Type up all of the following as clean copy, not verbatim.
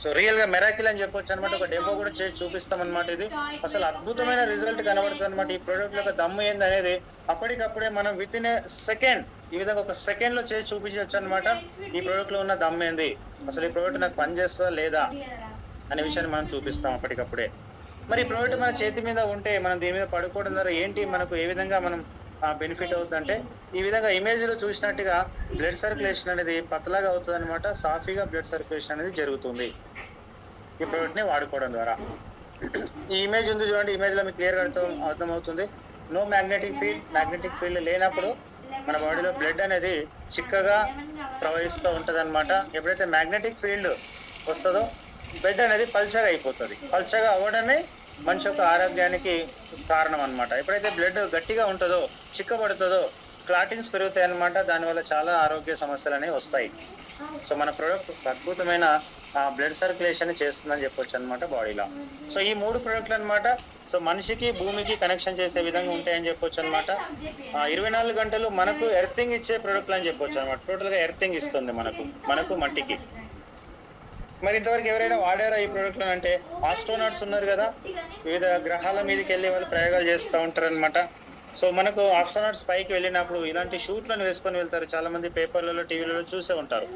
So real గా miracle అని చెప్పొచ్చు అనమాట. ఒక డెమో కూడా చేసి చూపిస్తాం అనమాట. ఇది అసలు అద్భుతమైన రిజల్ట్ కనబడుతుంది అనమాట. ఈ ప్రోడక్ట్ యొక్క దమ్ము ఏంది అనేది అప్పటికప్పుడే మనం విత్ ఇన్ ఏ సెకండ్, ఈ విధంగా ఒక సెకండ్ లో చేసి చూపించవచ్చు అనమాట. ఈ ప్రోడక్ట్ లో ఉన్న దమ్ము ఏంది, అసలు ఈ ప్రోడక్ట్ నాకు పనిచేస్తుందా లేదా అనే విషయాన్ని మనం చూపిస్తాం అప్పటికప్పుడే. మరి ఈ ప్రోడక్ట్ మన చేతి మీద ఉంటే మనం దీని మీద పడుకోవడం ద్వారా ఏంటి మనకు ఏ విధంగా మనం బెనిఫిట్ అవుతుందంటే, ఈ విధంగా ఇమేజ్ లో చూసినట్టుగా బ్లడ్ సర్క్యులేషన్ అనేది పతలాగా అవుతుంది అనమాట. సాఫీగా బ్లడ్ సర్క్యులేషన్ అనేది జరుగుతుంది ఈ ప్రోడక్ట్ ని వాడుకోవడం ద్వారా. ఈ ఇమేజ్ ఉంది చూడండి, ఇమేజ్ లో మీకు క్లియర్ గా అర్థమవుతుంది. నో మ్యాగ్నెటిక్ ఫీల్డ్ లేనప్పుడు మన బాడీలో బ్లడ్ అనేది చిక్కగా ప్రవహిస్తూ ఉంటది అనమాట. ఎప్పుడైతే మ్యాగ్నెటిక్ ఫీల్డ్ వస్తుందో బ్లడ్ అనేది పల్చగా అయిపోతుంది. పల్చగా అవ్వడమే మనిషి యొక్క ఆరోగ్యానికి కారణం అనమాట. ఎప్పుడైతే బ్లడ్ గట్టిగా ఉంటుందో, చిక్కబడుతుందో క్లాటింగ్స్ పెరుగుతాయి అనమాట. దానివల్ల చాలా ఆరోగ్య సమస్యలు అనేవి వస్తాయి. సో మన ప్రోడక్ట్ అద్భుతమైన బ్లడ్ సర్క్యులేషన్ చేస్తుందని చెప్పొచ్చు అనమాట బాడీలో. సో ఈ 3 ప్రోడక్ట్లు అనమాట. సో మనిషికి భూమికి కనెక్షన్ చేసే విధంగా ఉంటాయని చెప్పొచ్చు అనమాట. 24 గంటలు మనకు ఎర్తింగ్ ఇచ్చే ప్రోడక్ట్లు అని చెప్పొచ్చు అనమాట. టోటల్ గా ఎర్తింగ్ ఇస్తుంది మనకు మట్టికి. మరి ఇంతవరకు ఎవరైనా వాడారా ఈ ప్రోడక్ట్ అంటే, ఆస్ట్రోనాట్స్ ఉన్నారు కదా, వివిధ గ్రహాల మీదకి వెళ్ళి వాళ్ళు ప్రయోగాలు చేస్తూ ఉంటారు అనమాట. సో మనకు ఆస్ట్రోనాట్స్ పైకి వెళ్ళినప్పుడు ఇలాంటి షూట్లను వేసుకొని వెళ్తారు. చాలా మంది పేపర్లలో, టీవీలలో చూసే ఉంటారు.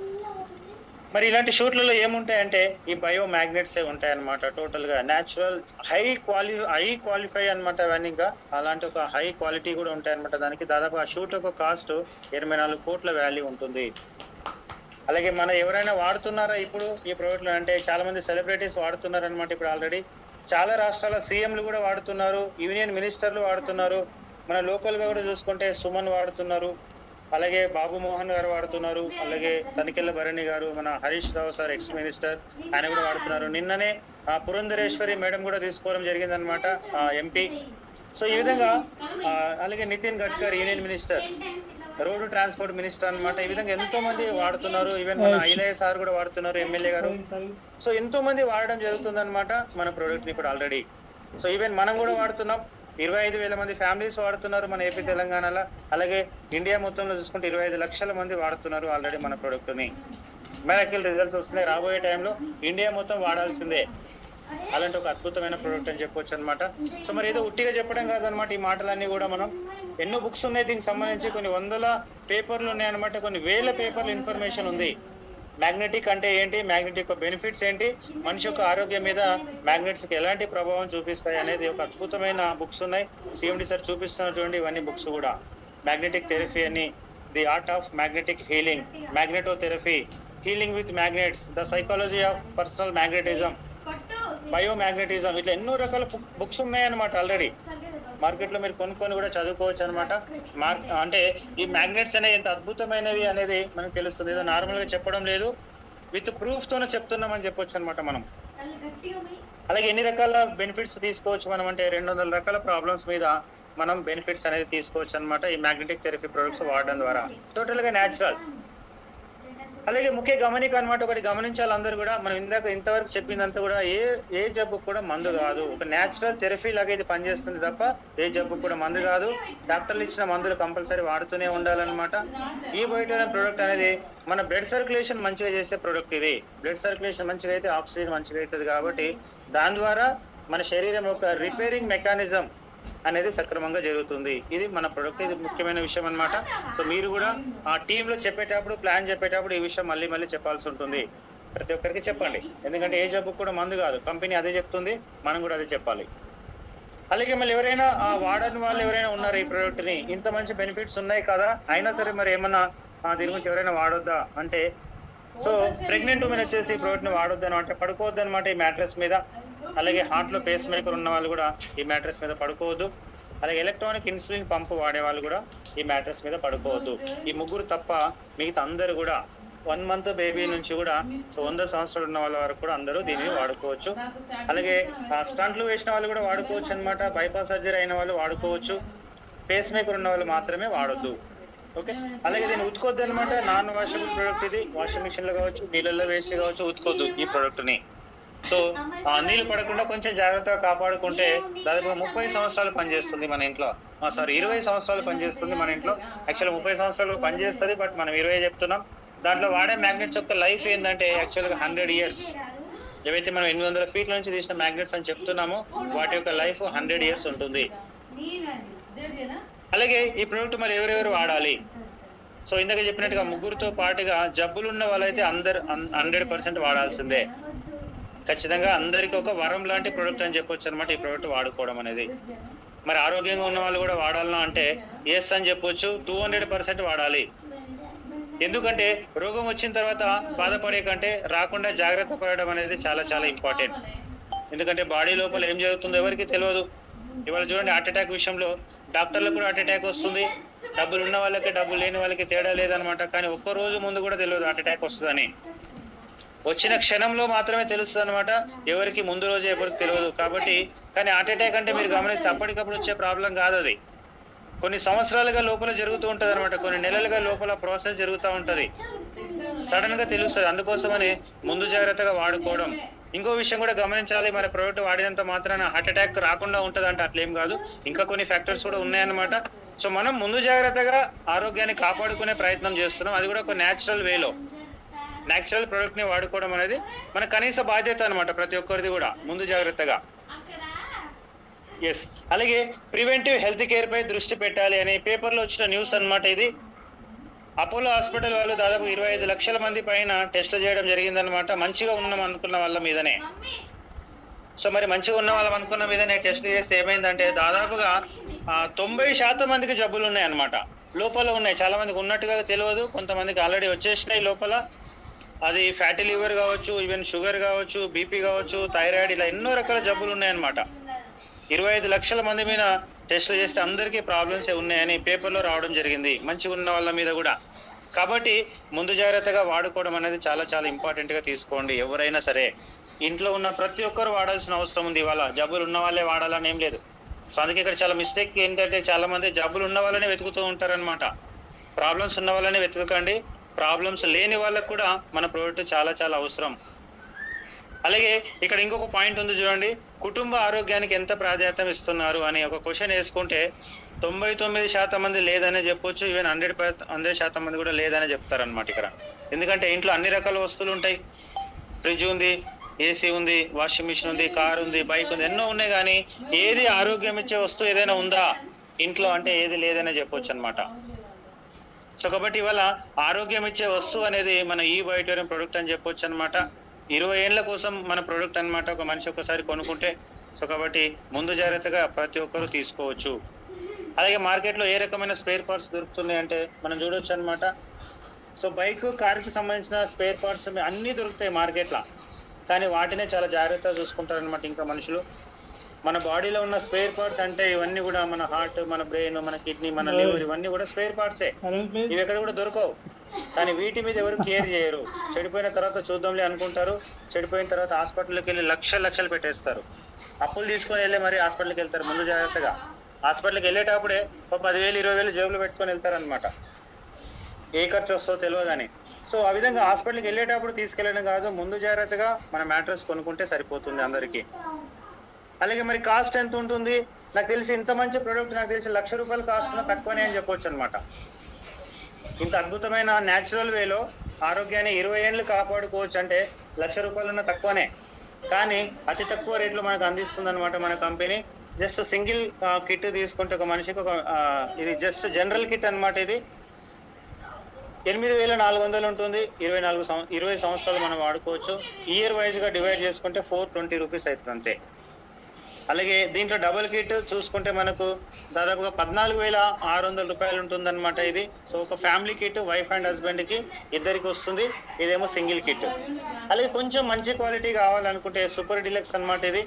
మరి ఇలాంటి షూట్లలో ఏముంటాయంటే ఈ బయో మ్యాగ్నెట్స్ ఉంటాయి అనమాట. టోటల్ గా న్యాచురల్ హై క్వాలిఫై అనమాట. అవన్నీ ఇంకా అలాంటి ఒక హై క్వాలిటీ కూడా ఉంటాయి అనమాట. దానికి దాదాపు ఆ షూట్ యొక్క కాస్ట్ 24 కోట్ల వాల్యూ ఉంటుంది. అలాగే మన ఎవరైనా వాడుతున్నారా ఇప్పుడు ఈ ప్రోడక్ట్లు అంటే, చాలా మంది సెలబ్రిటీస్ వాడుతున్నారు అనమాట. ఇప్పుడు ఆల్రెడీ చాలా రాష్ట్రాల సీఎంలు కూడా వాడుతున్నారు, యూనియన్ మినిస్టర్లు వాడుతున్నారు. మన లోకల్ గా కూడా చూసుకుంటే సుమన్ వాడుతున్నారు, అలాగే బాబు మోహన్ గారు వాడుతున్నారు, అలాగే తనికెళ్ళ భరణి గారు, మన Harish Rao sir ex minister, ఆయన కూడా వాడుతున్నారు. నిన్ననే పురంధరేశ్వరి మేడం కూడా తీసుకోవడం జరిగింది అనమాట, ఎంపీ. సో ఈ విధంగా అలాగే Nitin Gadkari union minister, road transport minister అనమాట. ఈ విధంగా ఎంతో మంది వాడుతున్నారు. ఈవెన్ మన ఐలయ్య సార్ కూడా వాడుతున్నారు, ఎమ్మెల్యే గారు. సో ఎంతో మంది వాడడం జరుగుతుంది అనమాట మన ప్రోడక్ట్ ఇప్పుడు ఆల్రెడీ. సో ఈవెన్ మనం కూడా వాడుతున్నాం. 25,000 మంది ఫ్యామిలీస్ వాడుతున్నారు మన ఏపీ తెలంగాణలో. అలాగే ఇండియా మొత్తంలో చూసుకుంటే 25 లక్షల మంది వాడుతున్నారు ఆల్రెడీ మన ప్రోడక్ట్ ని. మెరాకిల్ రిజల్ట్స్ వస్తున్నాయి. రాబోయే టైంలో ఇండియా మొత్తం వాడాల్సిందే అలాంటి ఒక అద్భుతమైన ప్రోడక్ట్ అని చెప్పొచ్చు అనమాట. సో మరి ఏదో ఉట్టిగా చెప్పడం కాదనమాట ఈ మాటలన్నీ కూడా. మనం ఎన్నో బుక్స్ ఉన్నాయి దీనికి సంబంధించి, కొన్ని వందల పేపర్లు ఉన్నాయన్నమాట, కొన్ని వేల పేపర్లు ఇన్ఫర్మేషన్ ఉంది. మ్యాగ్నెటిక్ అంటే ఏంటి, మ్యాగ్నెటిక్ యొక్క బెనిఫిట్స్ ఏంటి, మనిషి యొక్క ఆరోగ్యం మీద మ్యాగ్నెట్స్ ఎలాంటి ప్రభావం చూపిస్తాయి అనేది ఒక అద్భుతమైన బుక్స్ ఉన్నాయి. సిఎండి సార్ చూపిస్తున్నారు చూడండి, ఇవన్నీ బుక్స్ కూడా. మ్యాగ్నెటిక్ థెరపీ అని, the art of magnetic healing, magnetotherapy, healing with magnets, the psychology of personal magnetism, biomagnetism, ఇట్లా ఎన్నో రకాల బుక్స్ ఉన్నాయన్నమాట. ఆల్రెడీ మార్కెట్ లో మీరు కొనుక్కొని కూడా చదువుకోవచ్చు అనమాట. అంటే ఈ మ్యాగ్నెట్స్ అనేవి ఎంత అద్భుతమైనవి అనేది మనకు తెలుస్తుంది. ఏదో నార్మల్ గా చెప్పడం లేదు, విత్ ప్రూఫ్ తోనే చెప్తున్నాం అని చెప్పొచ్చు అనమాట మనం. అలాగే ఎన్ని రకాల బెనిఫిట్స్ తీసుకోవచ్చు మనం అంటే, 200 రకాల ప్రాబ్లమ్స్ మీద మనం బెనిఫిట్స్ అనేది తీసుకోవచ్చు అనమాట ఈ మ్యాగ్నెటిక్ థెరపీ ప్రొడక్ట్స్ వాడడం ద్వారా. టోటల్ గా న్యాచురల్. అలాగే ముఖ్య గమనిక అనమాట, ఒకటి గమనించాలి అందరూ కూడా. మనం ఇంతవరకు చెప్పిందంతా కూడా ఏ జబ్బు కూడా మందు కాదు. ఒక న్యాచురల్ థెరపీ లాగా ఇది పనిచేస్తుంది తప్ప ఏ జబ్బు కూడా మందు కాదు. డాక్టర్లు ఇచ్చిన మందులు కంపల్సరీ వాడుతూనే ఉండాలన్నమాట. ఈ బయోటోనిక్ ప్రోడక్ట్ అనేది మన బ్లడ్ సర్క్యులేషన్ మంచిగా చేసే ప్రోడక్ట్. ఇది బ్లడ్ సర్క్యులేషన్ మంచిగా అయితే ఆక్సిజన్ మంచిగా అవుతుంది కాబట్టి దాని ద్వారా మన శరీరం యొక్క రిపేరింగ్ మెకానిజం అనేది సక్రమంగా జరుగుతుంది. ఇది మన ప్రొడక్ట్, ఇది ముఖ్యమైన విషయం అనమాట. సో మీరు కూడా ఆ టీంలో చెప్పేటప్పుడు, ప్లాన్ చెప్పేటప్పుడు ఈ విషయం మళ్ళీ మళ్ళీ చెప్పాల్సి ఉంటుంది. ప్రతి ఒక్కరికి చెప్పండి, ఎందుకంటే ఏ జబ్బు కూడా మందు కాదు. కంపెనీ అదే చెప్తుంది, మనం కూడా అదే చెప్పాలి. అలాగే మళ్ళీ ఎవరైనా వాడని వాళ్ళు ఎవరైనా ఉన్నారు ఈ ప్రోడక్ట్ ని, ఇంత మంచి బెనిఫిట్స్ ఉన్నాయి కదా, అయినా సరే మరి ఏమన్నా దీని గురించి ఎవరైనా వాడొద్దా అంటే, సో ప్రెగ్నెంట్ ఉమెన్ వచ్చేసి ఈ ప్రోడక్ట్ ని వాడొద్దు అనమాట, పడుకోవద్దు అనమాట ఈ మ్యాట్రెస్ మీద. అలాగే హార్ట్ లో పేస్ మేకర్ ఉన్న వాళ్ళు కూడా ఈ మ్యాట్రెస్ మీద పడుకోవద్దు. అలాగే ఎలక్ట్రానిక్ ఇన్సులిన్ పంపు వాడే వాళ్ళు కూడా ఈ మ్యాట్రెస్ మీద పడుకోవద్దు. ఈ ముగ్గురు తప్ప మిగతా అందరూ కూడా 1 month బేబీ నుంచి కూడా 100 సంవత్సరాలు ఉన్న వాళ్ళ వరకు కూడా అందరూ దీన్ని వాడుకోవచ్చు. అలాగే స్టంట్లు వేసిన వాళ్ళు కూడా వాడుకోవచ్చు అనమాట. బైపాస్ సర్జరీ అయిన వాళ్ళు వాడుకోవచ్చు. పేస్ మేకర్ ఉన్న వాళ్ళు మాత్రమే వాడొద్దు. ఓకే. అలాగే దీన్ని ఉతుకోవద్దు అనమాట. నాన్ వాషబుల్ ప్రోడక్ట్ ఇది. వాషింగ్ మిషన్ లో కావచ్చు, నీళ్ళల్లో వేసి కావచ్చు, ఉతుకోవద్దు ఈ ప్రోడక్ట్ ని. సో నీళ్ళు పడకుండా కొంచెం జాగ్రత్తగా కాపాడుకుంటే దాదాపు 30 సంవత్సరాలు పనిచేస్తుంది మన ఇంట్లో. 20 సంవత్సరాలు పనిచేస్తుంది మన ఇంట్లో. యాక్చువల్లీ 30 సంవత్సరాలు పనిచేస్తుంది, బట్ మనం 20 చెప్తున్నాం. దాంట్లో వాడే మ్యాగ్నెట్స్ యొక్క లైఫ్ ఏంటంటే యాక్చువల్గా 100 ఇయర్స్. ఏవైతే మనం 800 ఫీట్ల నుంచి తీసిన మ్యాగ్నెట్స్ అని చెప్తున్నామో వాటి యొక్క లైఫ్ 100 ఇయర్స్ ఉంటుంది. అలాగే ఈ ప్రోడక్ట్ మరి ఎవరెవరు వాడాలి? సో ఇందాక చెప్పినట్టుగా ముగ్గురుతో పాటుగా జబ్బులున్న వాళ్ళైతే 100% వాడాల్సిందే. ఖచ్చితంగా అందరికి ఒక వరం లాంటి ప్రోడక్ట్ అని చెప్పొచ్చు అనమాట ఈ ప్రోడక్ట్ వాడుకోవడం అనేది. మరి ఆరోగ్యంగా ఉన్న వాళ్ళు కూడా వాడాలన్నా అంటే ఎస్ అని చెప్పొచ్చు, 200% వాడాలి. ఎందుకంటే రోగం వచ్చిన తర్వాత బాధపడే కంటే రాకుండా జాగ్రత్త పడడం అనేది చాలా చాలా ఇంపార్టెంట్. ఎందుకంటే బాడీ లోపల ఏం జరుగుతుందో ఎవరికి తెలియదు. ఇవాళ చూడండి హార్ట్ అటాక్ విషయంలో డాక్టర్లకు కూడా హార్ట్ అటాక్ వస్తుంది, డబ్బులు ఉన్న వాళ్ళకి డబ్బులు లేని వాళ్ళకి తేడా లేదనమాట. కానీ ఒక్క రోజు ముందు కూడా తెలియదు హార్ట్ అటాక్ వస్తుందని. వచ్చిన క్షణంలో మాత్రమే తెలుస్తుంది అనమాట, ఎవరికి ముందు రోజు ఎవరికి తెలియదు. కాబట్టి కానీ హార్ట్ అటాక్ అంటే మీరు గమనిస్తే అప్పటికప్పుడు వచ్చే ప్రాబ్లం కాదు, అది కొన్ని సంవత్సరాలుగా లోపల జరుగుతూ ఉంటుంది అనమాట, కొన్ని నెలలుగా లోపల ప్రాసెస్ జరుగుతూ ఉంటుంది, సడన్ గా తెలుస్తుంది. అందుకోసమని ముందు జాగ్రత్తగా వాడుకోవడం. ఇంకో విషయం కూడా గమనించాలి, మన ప్రోడక్ట్ వాడినంత మాత్రాన హార్ట్ అటాక్ రాకుండా ఉంటుంది అంటే అట్లేం కాదు, ఇంకా కొన్ని ఫ్యాక్టర్స్ కూడా ఉన్నాయన్నమాట. సో మనం ముందు జాగ్రత్తగా ఆరోగ్యాన్ని కాపాడుకునే ప్రయత్నం చేస్తున్నాం, అది కూడా ఒక న్యాచురల్ వేలో. న్యాచురల్ ప్రోడక్ట్ ని వాడుకోవడం అనేది మన కనీస బాధ్యత అనమాట, ప్రతి ఒక్కరిది కూడా ముందు జాగ్రత్తగా. ఎస్, అలాగే ప్రివెంటివ్ హెల్త్ కేర్ పై దృష్టి పెట్టాలి అనే పేపర్లో వచ్చిన న్యూస్ అనమాట ఇది. అపోలో హాస్పిటల్ వాళ్ళు దాదాపు 25 లక్షల మంది పైన టెస్టులు చేయడం జరిగిందనమాట, మంచిగా ఉన్నాం అనుకున్న వాళ్ళ మీదనే. సో మరి మంచిగా ఉన్న వాళ్ళం అనుకున్న మీదనే టెస్టులు చేస్తే ఏమైందంటే దాదాపుగా 90% మందికి జబ్బులు ఉన్నాయన్నమాట, లోపల ఉన్నాయి. చాలా మందికి ఉన్నట్టుగా తెలియదు, కొంతమందికి ఆల్రెడీ వచ్చేసినాయి లోపల. అది ఫ్యాటీ లివర్ కావచ్చు, ఈవెన్ షుగర్ కావచ్చు, బీపీ కావచ్చు, థైరాయిడ్, ఇలా ఎన్నో రకాల జబ్బులు ఉన్నాయన్నమాట. 25 లక్షల మంది మీద టెస్టులు చేస్తే అందరికీ ప్రాబ్లమ్స్ ఉన్నాయని పేపర్లో రావడం జరిగింది, మంచిగా ఉన్న వాళ్ళ మీద కూడా. కాబట్టి ముందు జాగ్రత్తగా వాడుకోవడం అనేది చాలా చాలా ఇంపార్టెంట్గా తీసుకోండి. ఎవరైనా సరే ఇంట్లో ఉన్న ప్రతి ఒక్కరు వాడాల్సిన అవసరం ఉంది. ఇవాళ జబ్బులు ఉన్న వాళ్ళే వాడాలని ఏం లేదు. సో అందుకే ఇక్కడ చాలా మిస్టేక్ ఏంటంటే చాలా మంది జబ్బులు ఉన్న వాళ్ళనే వెతుకుతూ ఉంటారనమాట. ప్రాబ్లమ్స్ ఉన్న వాళ్ళనే వెతకకండి, ప్రాబ్లమ్స్ లేని వాళ్ళకు కూడా మన ప్రోడక్ట్ చాలా చాలా అవసరం. అలాగే ఇక్కడ ఇంకొక పాయింట్ ఉంది చూడండి, కుటుంబ ఆరోగ్యానికి ఎంత ప్రాధాన్యత ఇస్తున్నారు అని ఒక క్వశ్చన్ వేసుకుంటే 99% మంది లేదనే చెప్పొచ్చు, ఈవెన్ 100% మంది కూడా లేదనే చెప్తారనమాట ఇక్కడ. ఎందుకంటే ఇంట్లో అన్ని రకాల వస్తువులు ఉంటాయి, ఫ్రిడ్జ్ ఉంది, ఏసీ ఉంది, వాషింగ్ మిషన్ ఉంది, కార్ ఉంది, బైక్ ఉంది, ఎన్నో ఉన్నాయి. కానీ ఏది ఆరోగ్యం ఇచ్చే వస్తువు ఏదైనా ఉందా ఇంట్లో అంటే ఏది లేదనే చెప్పొచ్చు అనమాట. సో కాబట్టి ఇవాళ ఆరోగ్యం ఇచ్చే వస్తువు అనేది మన ఈ వైటోరియం ప్రోడక్ట్ అని చెప్పొచ్చు అనమాట. 20 ఏళ్ల కోసం మన ప్రోడక్ట్ అనమాట, ఒక మనిషి ఒకసారి కొనుక్కుంటే. సో కాబట్టి ముందు జాగ్రత్తగా ప్రతి ఒక్కరూ తీసుకోవచ్చు. అలాగే మార్కెట్లో ఏ రకమైన స్పేర్ పార్ట్స్ దొరుకుతున్నాయి అంటే మనం చూడొచ్చు అనమాట. సో బైక్, కార్కి సంబంధించిన స్పేర్ పార్ట్స్ అన్నీ దొరుకుతాయి మార్కెట్లో, కానీ వాటినే చాలా జాగ్రత్తగా చూసుకుంటారనమాట ఇంకా మనుషులు. మన బాడీలో ఉన్న స్పేర్ పార్ట్స్ అంటే ఇవన్నీ కూడా మన హార్ట్, మన బ్రెయిన్, మన కిడ్నీ, మన లివర్, ఇవన్నీ కూడా స్పేర్ పార్ట్సే. ఇవి ఎక్కడ కూడా దొరకవు, కానీ వీటి మీద ఎవరు కేర్ చేయరు. చెడిపోయిన తర్వాత చూద్దాంలే అనుకుంటారు, చెడిపోయిన తర్వాత హాస్పిటల్కి వెళ్ళి లక్షలు పెట్టేస్తారు, అప్పులు తీసుకొని వెళ్ళి మరి హాస్పిటల్కి వెళ్తారు. ముందు జాగ్రత్తగా హాస్పిటల్కి వెళ్ళేటప్పుడే 10,000 20,000 జేబులో పెట్టుకొని వెళ్తారనమాట, ఏ ఖర్చు వస్తుందో తెలియదని. సో ఆ విధంగా హాస్పిటల్కి వెళ్ళేటప్పుడు తీసుకెళ్ళడం కాదు, ముందు జాగ్రత్తగా మన మ్యాట్రెస్ కొనుక్కుంటే సరిపోతుంది అందరికీ. అలాగే మరి కాస్ట్ ఎంత ఉంటుంది? నాకు తెలిసి ఇంత మంచి ప్రోడక్ట్ నాకు తెలిసి ₹1,00,000 కాస్ట్ ఉన్న తక్కువనే అని చెప్పొచ్చు అనమాట. ఇంత అద్భుతమైన న్యాచురల్ వేలో ఆరోగ్యాన్ని 20 ఏళ్ళు కాపాడుకోవచ్చు అంటే ₹1,00,000 ఉన్న తక్కువనే. కానీ అతి తక్కువ రేట్లో మనకు అందిస్తుంది అనమాట మన కంపెనీ. జస్ట్ సింగిల్ కిట్ తీసుకుంటే ఒక మనిషికి ఇది జస్ట్ జనరల్ కిట్ అనమాట. ఇది 8,400 ఉంటుంది. 20 సంవత్సరాలు మనం వాడుకోవచ్చు. ఇయర్ వైజ్గా డివైడ్ చేసుకుంటే ₹420 అవుతుంది అంతే. అలాగే దీంట్లో డబుల్ కిట్ చూసుకుంటే మనకు దాదాపుగా ₹14,600 ఉంటుందన్నమాట ఇది. సో ఒక ఫ్యామిలీ కిట్ వైఫ్ అండ్ హస్బెండ్కి ఇద్దరికి వస్తుంది, ఇదేమో సింగిల్ కిట్. అలాగే కొంచెం మంచి క్వాలిటీ కావాలనుకుంటే సూపర్ డిలక్స్ అనమాట. ఇది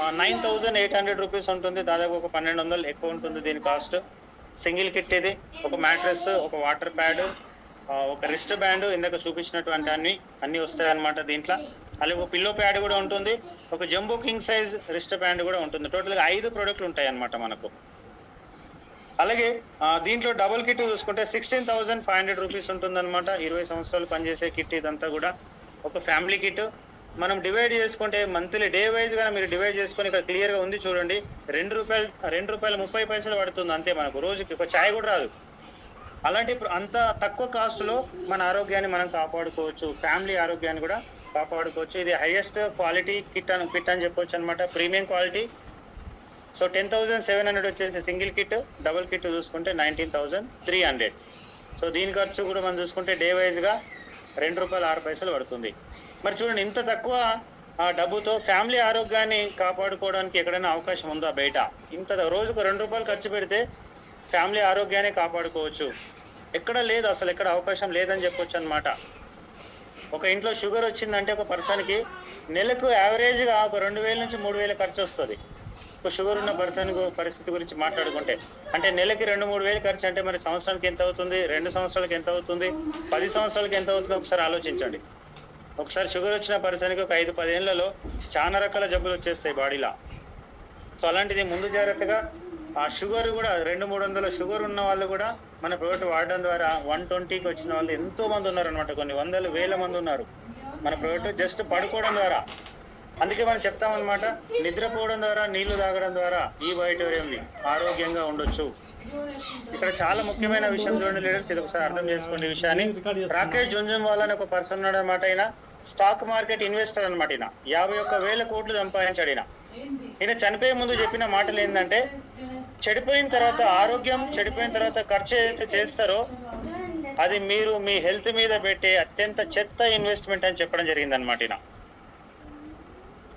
₹9,800 ఉంటుంది, దాదాపు ఒక 1,200 ఎక్కువ ఉంటుంది దీని కాస్ట్. సింగిల్ కిట్ ఇది. ఒక మ్యాట్రెస్, ఒక వాటర్ ప్యాడ్, ఒక రిస్ట్ బ్యాండ్, ఇందాక చూపించినటువంటి అన్ని వస్తాయి అన్నమాట దీంట్లో. అలాగే ఒక పిల్లో ప్యాడ్ కూడా ఉంటుంది, ఒక jumbo king size wrist band కూడా ఉంటుంది. టోటల్గా 5 ప్రోడక్ట్లు ఉంటాయి అన్నమాట మనకు. అలాగే దీంట్లో డబుల్ కిట్ చూసుకుంటే ₹16,500 ఉంటుంది అనమాట. 20 సంవత్సరాలు పనిచేసే కిట్ ఇదంతా కూడా. ఒక ఫ్యామిలీ కిట్ మనం డివైడ్ చేసుకుంటే మంత్లీ డే వైజ్గా మీరు డివైడ్ చేసుకొని ఇక్కడ క్లియర్గా ఉంది చూడండి, ₹2.30 పడుతుంది అంతే. మనకు రోజుకి ఒక ఛాయ్ కూడా రాదు. అలాంటి అంత తక్కువ కాస్ట్లో మన ఆరోగ్యాన్ని మనం కాపాడుకోవచ్చు, ఫ్యామిలీ ఆరోగ్యాన్ని కూడా కాపాడుకోవచ్చు. ఇది హైయెస్ట్ క్వాలిటీ కిట్ అని చెప్పొచ్చు అనమాట, ప్రీమియం క్వాలిటీ. సో 10,700 వచ్చేసి సింగిల్ కిట్, డబుల్ కిట్ చూసుకుంటే 19,300. సో దీని ఖర్చు కూడా మనం చూసుకుంటే డే వైజ్గా ₹2.06 పడుతుంది. మరి చూడండి, ఇంత తక్కువ డబ్బుతో ఫ్యామిలీ ఆరోగ్యాన్ని కాపాడుకోవడానికి ఎక్కడైనా అవకాశం ఉందా బయట? ఇంత రోజుకు ₹2 ఖర్చు పెడితే ఫ్యామిలీ ఆరోగ్యాన్ని కాపాడుకోవచ్చు. ఎక్కడ లేదు, అసలు ఎక్కడ అవకాశం లేదని చెప్పొచ్చు అనమాట. ఒక ఇంట్లో షుగర్ వచ్చిందంటే ఒక పర్సన్కి నెలకు యావరేజ్గా ఒక 2,000 నుంచి 3,000 ఖర్చు వస్తుంది. ఒక షుగర్ ఉన్న పర్సన్ పరిస్థితి గురించి మాట్లాడుకుంటే, అంటే నెలకి 2-3 వేలు ఖర్చు అంటే మరి సంవత్సరానికి ఎంత అవుతుంది, 2 సంవత్సరాలకి ఎంత అవుతుంది, 10 సంవత్సరాలకి ఎంత అవుతుందో ఒకసారి ఆలోచించండి. ఒకసారి షుగర్ వచ్చిన పర్సన్కి ఒక 5-10 ఏళ్లలో చాలా రకాల జబ్బులు వచ్చేస్తాయి బాడీలో. సో అలాంటిది ముందు జాగ్రత్తగా ఆ షుగర్ కూడా 200-300 షుగర్ ఉన్న వాళ్ళు కూడా మన ప్రోడక్ట్ వాడడం ద్వారా 120కి వచ్చిన వాళ్ళు ఎంతో మంది ఉన్నారు అనమాట. కొన్ని వందల వేల మంది ఉన్నారు మన ప్రోడక్ట్ జస్ట్ పడుకోవడం ద్వారా. అందుకే మనం చెప్తామన్నమాట, నిద్రపోవడం ద్వారా, నీళ్లు తాగడం ద్వారా ఈ వైటోరియంని ఆరోగ్యంగా ఉండొచ్చు. ఇక్కడ చాలా ముఖ్యమైన విషయం చూడండి లీడర్స్, ఇది ఒకసారి అర్థం చేసుకోండి ఈ విషయాన్ని. రాకేష్ జుంజున్వాలా అనే ఒక పర్సన్ ఉన్నాడు అనమాట. ఈయన స్టాక్ మార్కెట్ ఇన్వెస్టర్ అనమాట. ఈయన 51,000 కోట్లు సంపాదించాడు. ఈయన చనిపోయే ముందు చెప్పిన మాటలు ఏంటంటే, చెడిపోయిన తర్వాత ఆరోగ్యం, చెడిపోయిన తర్వాత ఖర్చు ఏదైతే చేస్తారో అది మీరు మీ హెల్త్ మీద పెట్టే అత్యంత చెత్త ఇన్వెస్ట్మెంట్ అని చెప్పడం జరిగింది అనమాట ఈయన.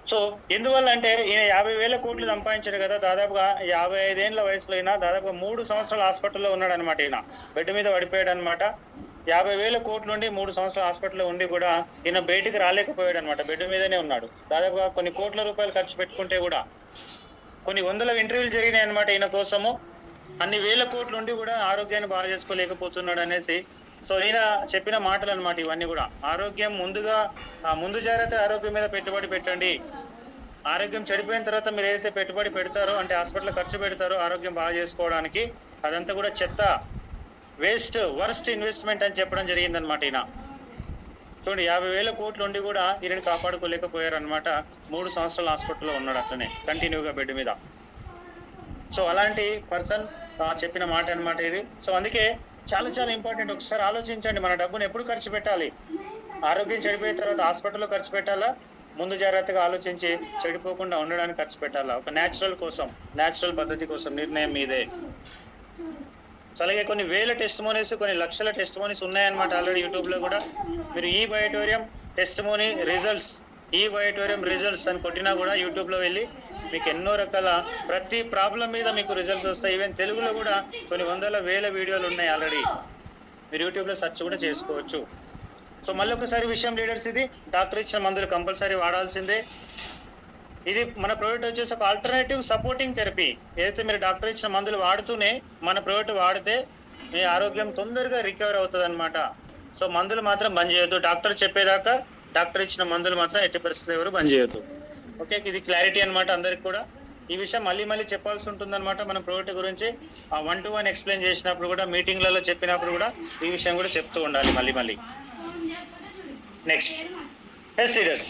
సో ఎందువల్ల అంటే ఈయన 50,000 కోట్లు సంపాదించాడు కదా, దాదాపుగా 55 ఏళ్ల వయసులో అయినా దాదాపుగా 3 సంవత్సరాలు హాస్పిటల్లో ఉన్నాడు అనమాట. ఈయన బెడ్ మీద పడిపోయాడు అనమాట. 50,000 కోట్లు ఉండి 3 సంవత్సరాలు హాస్పిటల్లో ఉండి కూడా ఈయన బయటికి రాలేకపోయాడు అనమాట. బెడ్ మీదనే ఉన్నాడు. దాదాపుగా కొన్ని కోట్ల రూపాయలు ఖర్చు పెట్టుకుంటే కూడా కొన్ని వందల ఇంటర్వ్యూలు జరిగినాయి అనమాట ఈయన కోసము. అన్ని వేల కోట్లు ఉండి కూడా ఆరోగ్యాన్ని బాగా చేసుకోలేకపోతున్నాడు అనేసి. సో ఈయన చెప్పిన మాటలు అనమాట ఇవన్నీ కూడా. ఆరోగ్యం ముందు జాగ్రత్త, ఆరోగ్యం మీద పెట్టుబడి పెట్టండి. ఆరోగ్యం చెడిపోయిన తర్వాత మీరు ఏదైతే పెట్టుబడి పెడతారో, అంటే హాస్పిటల్ ఖర్చు పెడతారో ఆరోగ్యం బాగా చేసుకోవడానికి, అదంతా కూడా చెత్త, వేస్ట్, వర్స్ట్ ఇన్వెస్ట్మెంట్ అని చెప్పడం జరిగిందనమాట ఈయన. చూడండి, 50,000 కోట్లు ఉండి కూడా ఈయనని కాపాడుకోలేకపోయారు అనమాట. 3 సంవత్సరాలు హాస్పిటల్లో ఉన్నాడు అట్లనే కంటిన్యూగా బెడ్ మీద. సో అలాంటి పర్సన్ చెప్పిన మాట అనమాట ఇది. సో అందుకే చాలా చాలా ఇంపార్టెంట్. ఒకసారి ఆలోచించండి, మన డబ్బును ఎప్పుడు ఖర్చు పెట్టాలి? ఆరోగ్యం చెడిపోయిన తర్వాత హాస్పిటల్లో ఖర్చు పెట్టాలా, ముందు జాగ్రత్తగా ఆలోచించి చెడిపోకుండా ఉండడానికి ఖర్చు పెట్టాలా? ఒక న్యాచురల్ పద్ధతి కోసం నిర్ణయం మీదే. సో అలాగే కొన్ని వేల టెస్టిమోనీస్, కొన్ని లక్షల టెస్టిమోనీస్ ఉన్నాయన్నమాట ఆల్రెడీ యూట్యూబ్లో కూడా. మీరు ఈ బయోటోరియం టెస్టిమోనీ రిజల్ట్స్, ఈ బయోటోరియం రిజల్ట్స్ అని కొట్టినా కూడా యూట్యూబ్లో వెళ్ళి మీకు ఎన్నో రకాల ప్రతి ప్రాబ్లం మీద మీకు రిజల్ట్స్ వస్తాయి. ఈవెన్ తెలుగులో కూడా కొన్ని వందల వేల వీడియోలు ఉన్నాయి ఆల్రెడీ. మీరు యూట్యూబ్లో సెర్చ్ కూడా చేసుకోవచ్చు. సో మళ్ళీ ఒకసారి విషయం లీడర్స్, ఇది డాక్టర్ ఇచ్చిన మందులు కంపల్సరీ వాడాల్సిందే. ఇది మన ప్రోడక్ట్ వచ్చేసి ఒక ఆల్టర్నేటివ్ సపోర్టింగ్ థెరపీ. ఏదైతే మీరు డాక్టర్ ఇచ్చిన మందులు వాడుతూనే మన ప్రోడక్ట్ వాడితే మీ ఆరోగ్యం తొందరగా రికవర్ అవుతుంది అనమాట. సో మందులు మాత్రం బంద్ చేయొద్దు. డాక్టర్ చెప్పేదాకా డాక్టర్ ఇచ్చిన మందులు మాత్రం ఎట్టి పరిస్థితుల్లో ఎవరు బంద్ చేయొద్దు. ఓకే, ఇది క్లారిటీ అనమాట అందరికి కూడా. ఈ విషయం మళ్ళీ చెప్పాల్సి ఉంటుందన్నమాట. మన ప్రోడక్ట్ గురించి 1-to-1 ఎక్స్ప్లెయిన్ చేసినప్పుడు కూడా, మీటింగ్లలో చెప్పినప్పుడు కూడా ఈ విషయం కూడా చెప్తూ ఉండాలి మళ్ళీ. Next leaders.